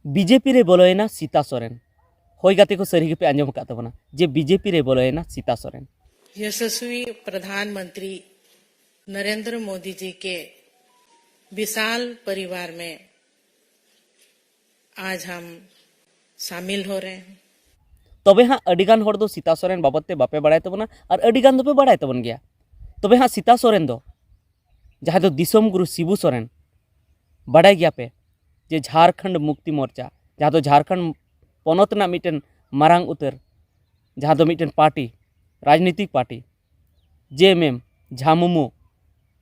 BJP रे बोलोयना सीता सोरेन होय गाते को सरी पे आंजम का तबना जे बीजेपी रे बोलोयना सीता सोरेन। यशस्वी प्रधानमंत्री नरेंद्र मोदी जी के विशाल परिवार में आज हम शामिल हो रहे हैं। तबे हाँ अडिगान होड़ दो सीता सोरेन बाबते बापे बड़ाय तबना और अडिगान दो पे बड़ाय तबन गया। तबे हाँ सीता सोरेन दो जहाँ दो दिसोम गुरु शिबू सोरेन बड़ाय गया पे जे झारखंड मुक्ति मोर्चा जहाँ दो झारखंड पनत ना मिटन मारांग उतर जहाँ दो मिटन पार्टी राजनीतिक पार्टी जेएमएम झामुमु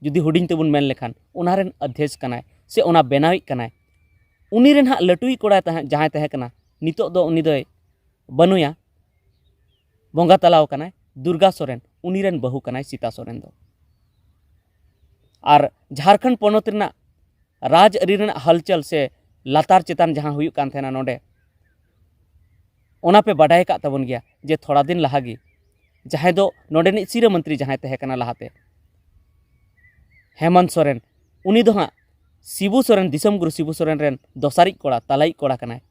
जुदी हुडिंग तेबुन मेन लेखान उनारेन अध्यक्ष कनाय से उना बेनाविक कनाय उनी रेन हाँ लटुई कोड़ा जहाँ तहे कना नितो दो उनी दोय बनुया बंगा तलाव कनाय दुर्गा सोरेन उनी रेन बहु कनाय सीता सोरेन दो। और झारखंड पनत रेना राज अरी रेना हलचल से लातार चेतान जहाँ हुयुक कान थेना नोडे ओना पे बाडाय का तबन गया जे थोड़ा दिन लहागी जहाँ दो नोडेनी सिरा मंत्री जहाँ तहे कना लहाते हेमंत सोरेन उनी दो हाँ शिबू सोरेन दिसम गुरु शिबू सोरेन रेन दोसारी कोड़ा तलाई कोड़ा कनाय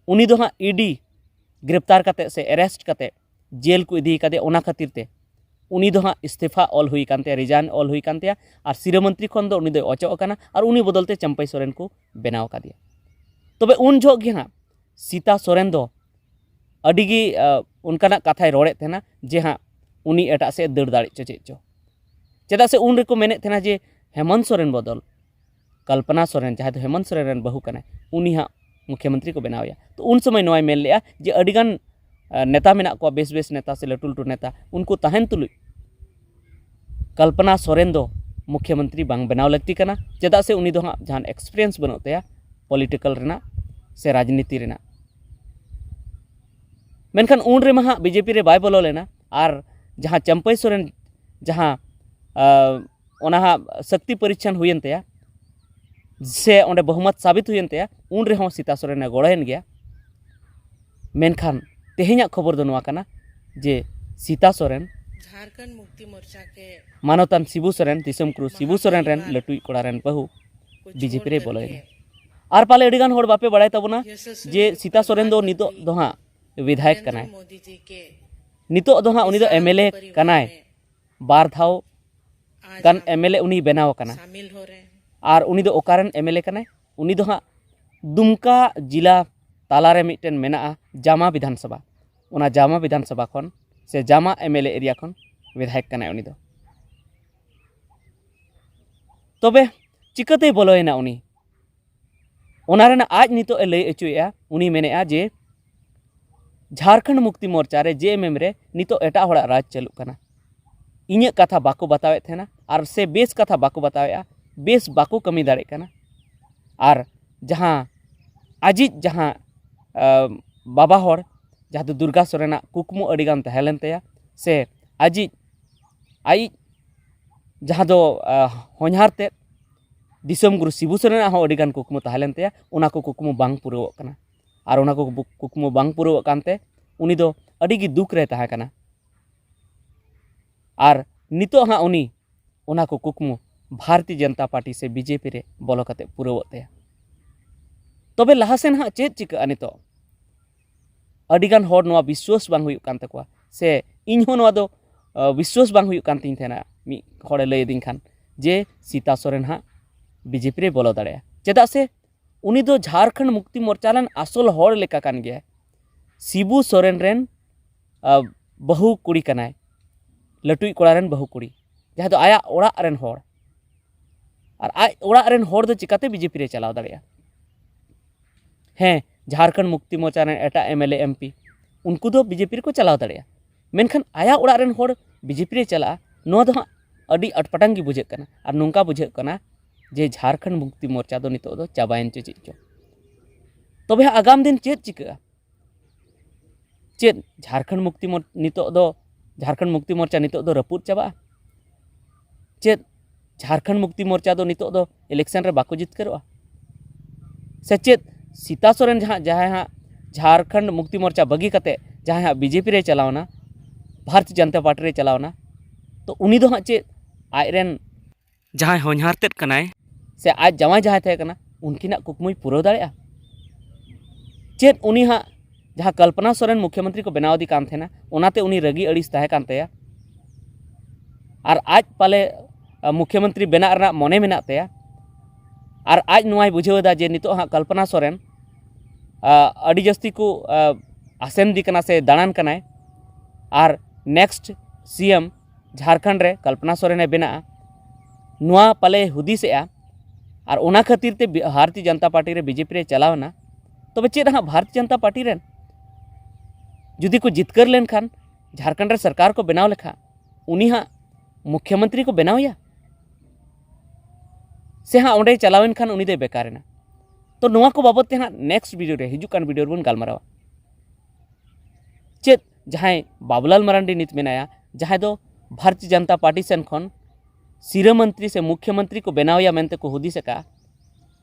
उनी दो हाँ ईडी गिरफ्तार काते से अरेस्ट काते जेल को इदी कादे ओना खातिर ते उनी दो हाँ इस्तीफा ऑल हुई कानते रिजाइन ऑल हुई कानते और सिरा मंत्री खन दो उनी दो अचो काना और उनी बदलते चंपई सोरेन को बनाव का दिया। तबे उन जोग गे हाँ सीता सोरेन दो अडिगी उनकाना कथाय रोड़े थेना जे हाँ उनी एटा से दड़ दाड़े चो चेचो चेदा से उन रेको मेने थेना जे हेमंत सोरेन बदल कल्पना सोरेन जहाँ तो हेमंत सोरेन रेन बहु कना उनी हाँ मुख्यमंत्री को बनावया। तो उन समय नोय मेल लेया जे अडिगान नेता मेना को बेस बेस नेता से लटू लटू नेता उनको तहन तुलुई कल्पना सोरेन दो मुख्यमंत्री बांग बनाव लगती कना चेदा से उनी दो हाँ जहां एक्सपीरियंस बनों तया पॉलिटिकल रेना से राजनीति रेना मेनखान उन रे हाँ बीजेपी रे बाय बोलो लेना और जहाँ चंपई सोरेन जहाँ ओना हाँ शक्ति परीक्षण हुयन तया से ओंडे बहुमत साबित हुयन तया उन रे हों सीता सोरेन गोड़ेन गया। मेनखान तेहेኛ खबर दो नवा कना जे सीता सोरेन झारखंड मुक्ति मोर्चा के मानवतान शिबू सोरेन दिसम क्रू शिबू सोरेन रेन लटुई कोड़ा रेन बहु बीजेपी रे बोलोय और पाले अडिगान होड़ बापे बड़ाय तबना जे सीता सोरेन दो नितो दो हाँ विधायक कनाय मोदी जी के नितो दो हाँ उनी दो एमएलए कनाय बार धाव गान एमएलए उनी बनाव कना शामिल हो रहे हैं। और उनी दो ओकारेन एमएलए कनाय उनी दो हाँ दुमका जिला तालारे मिटन मेना जामा विधानसभा उना जामा विधानसभा खन से जामा एमएलए एरिया खन विधायक कनाय उनी दो। तबे चिकाते बोलोयना उनी ओना रेना आज नितो लय अचुया उनी मेनेआ जे झारखंड मुक्ति मोर्चा रे जेएमएम रे नितो एटा होड़ा राज चलुक कना इᱧ कथा बाको बतावे थेना और से बेस कथा बाको बतावे बेस बाको कमी दाड़े कना और जहाँ आजिज जहाँ बाबा होड़ जहाँ तो दुर्गा सोरेना कुकमु अडिगान तहेलेन तया से आजिज आई जहाँ दो होनहार ते दिसम गुरु शिबू सोरेना हो अडिगान कुकमु तहेलेन तया उना को कुकमु बांग पुरवक कना और उना को कुकमु बांग पुरवक कानते उनी दो अडिगी दुख रे तहा कना और नितो हाँ उनी उना को कुकमु भारतीय जनता पार्टी से बीजेपी रे बोलो कते पुरवक तया। तबे लहासेन हाँ चेत चिका नितो अडिगान होड़ नवा विश्वास बांग हुयुक कान तकवा से इन हो नवा दो विश्वास बांग हुयुक कान तिन थेना मी होड़े लय दिन खान जे सीता सोरेन हाँ बीजेपी रे बोलो दाड़े चेदा से उनी दो झारखंड मुक्ति मोर्चा रेन आसल होड़ लेका कान गया शिबू सोरेन रेन बहु कुड़ी कनाय लटुई कोड़ा रेन बहु कुड़ी जहाँ तो आया ओड़ा रेन होड़ और आज ओड़ा रेन होड़ दो चिकाते बीजेपी रे चलाव दाड़े हैं झारखंड मुक्ति मोर्चा रेन एटा एमएलए एमपी उनको दो बीजेपी को चलाव दाड़े मेनखान आया ओड़ा रेन होड़ बीजेपी रे चला नो दो हाँ अडी अटपटांग गी बुझे कना और नोंका बुझे कना जे झारखंड मुक्ति मोर्चा दो नितो दो चाबायन चो चेचो। तबे आगाम दिन चेत चिका चेत झारखंड मुक्ति नितो दो झारखंड मुक्ति मोर्चा नितो दो रपुद चाबा चेत झारखंड मुक्ति मोर्चा दो नितो दो इलेक्शन रे बाको जितकरोआ से चेत सीता सोरेन जहाँ हाँ झारखंड मुक्ति मोर्चा बगी कते जहाँ हाँ बीजेपी रे चलावना भारतीय जनता पार्टी रे चलावना तो उनी दो हाँ चेत आयरन जहाँ होनहार तेद कनाय से आज जवाई जहाँ थे कना उनकिना कुकमुई पुरव दाड़ेया चेत उनी हाँ जहाँ कल्पना सोरेन मुख्यमंत्री को बनाव दी कान थे ओनाते उनी रगी अड़ीस तहे कान तया और आज पाले मुख्यमंत्री बना रना मने मेना तया और आज नुआय बुझेवदा जे नितो हाँ कल्पना सोरेन अड़ी जस्ती को आसेम दी कना से दानान कनाय और नेक्स्ट सीएम झारखंड रे कल्पना सोरेने बना नुआ पाले हुदिसेआ और ओना खातिर ते भारतीय जनता पार्टी रे बीजेपी रे चलावना तबे चेद हाँ भारतीय जनता पार्टी रेन जुदी को जितकर लेन खान झारखंड रे सरकार को बनाव लेखा उनी हाँ मुख्यमंत्री को बनावया से हाँ ओंडे चलावेन खान उनी दे बेकारेना। तो नुआ को बाबत हाँ नेक्स्ट वीडियो रे हिजुकान वीडियो बन गालमारावा चेद जहां बाबूलाल मरांडी नित मेनाया जहां दो भारतीय जनता पार्टी सेन खन सिरा मंत्री से मुख्यमंत्री को बनावया मेनते को हुदिस का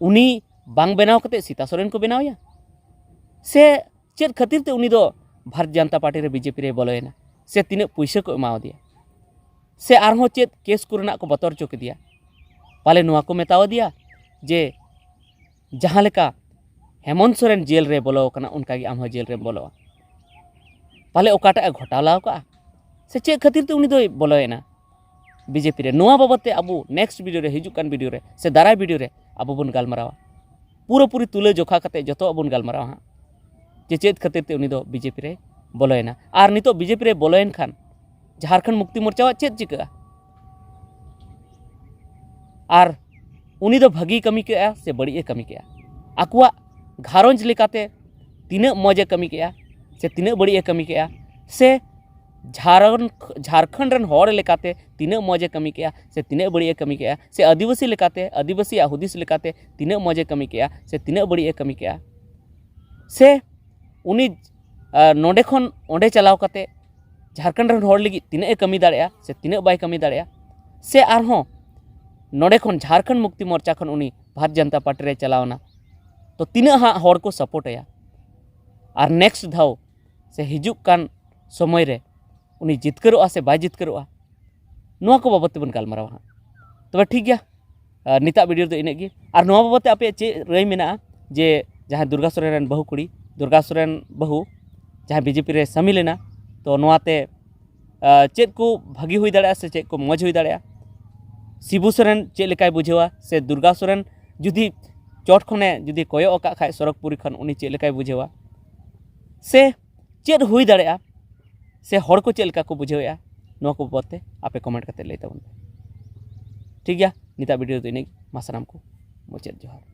उनी बांग बनाव कते सीता सोरेन को बनावया से चेद खातिर ते उनी दो भारतीय जनता पार्टी रे बीजेपी रे बोलोयना से तीन पैसा को एमाव दिया से आरहों चेद केस कुरना को बतर चुक दिया पाले नुआ को मेताव दिया जे जहाँ लेका हेमंत सोरेन जेल रे बोलो कना उनका गी आम जेल रे बोलो पाले ओकाटा घोटाला का से चेद खातिर ते उनी दो बोलोयना बीजेपी रे नुआ बाबते अब नेक्स्ट वीडियो रे हिजुकान वीडियो रे से दाराय वीडियो रे अब बन गालमारावा पूरा पूरी तुले जोखा कते जतो बन गालमारावा हाँ जे चेद खातिर ते उनी दो बीजेपी रे बोलोयना और नितो बीजेपी रे बोलोयन खान झारखंड मुक्ति मोर्चा चेद चिका और उनी दो भगी कमी के से बड़ी कमी के आकुआ घारोंज लेकाते तीन मजे कमी के से तीन बड़ी कमी के से झारखंड रन होर लेकाते तीन मजे कमी के से तीन बड़ी कमी के से आदिवासी लेकाते आदिवासी हुदिस लेकाते तीन मजे कमी के से तीन बड़ी कमी के से उनी नोडे खन ओंडे चलाव काते झारखंड रन होर लगी तीन कमी दाड़ेया से तीन बाय कमी दाड़ेया से आरहों नोडे खन झारखंड मुक्ति मोर्चा खन उनी भारतीय जनता पार्टी रे चलावना तो तीन हाँ होर को सपोर्टया और नेक्स्ट धाव से हिजुक कान समय रे उनी जितकरोआ से बाय जितकरोआ नुआ को बाबत बन गालमारावा हाँ तबे ठीक गया निता वीडियो तो इने गी और नुआ बाबत आपे चे रही मेना जे जहाँ दुर्गा सोरेन बहु कुड़ी दुर्गा सोरेन बहु जहाँ बीजेपी रे शामिल लेना तो नुआते चेद को भागी हुई दाड़ा से चेद को मौज हुई दाड़ा शिबू सोरेन चेद लेकाय बुझेवा से दुर्गा सोरेन जुदी चोट खने जुदी कोयो का खाय सरकपुरी खन उनी चेद लेकाय बुझेवा से चेद हुई दाड़ा से हर को चेद लेका को बुझेवा नुआ को बाबते आपे कमेंट करते लई ताबन ठीक गया निता वीडियो तो इने मासाराम को मुचाद जोहार।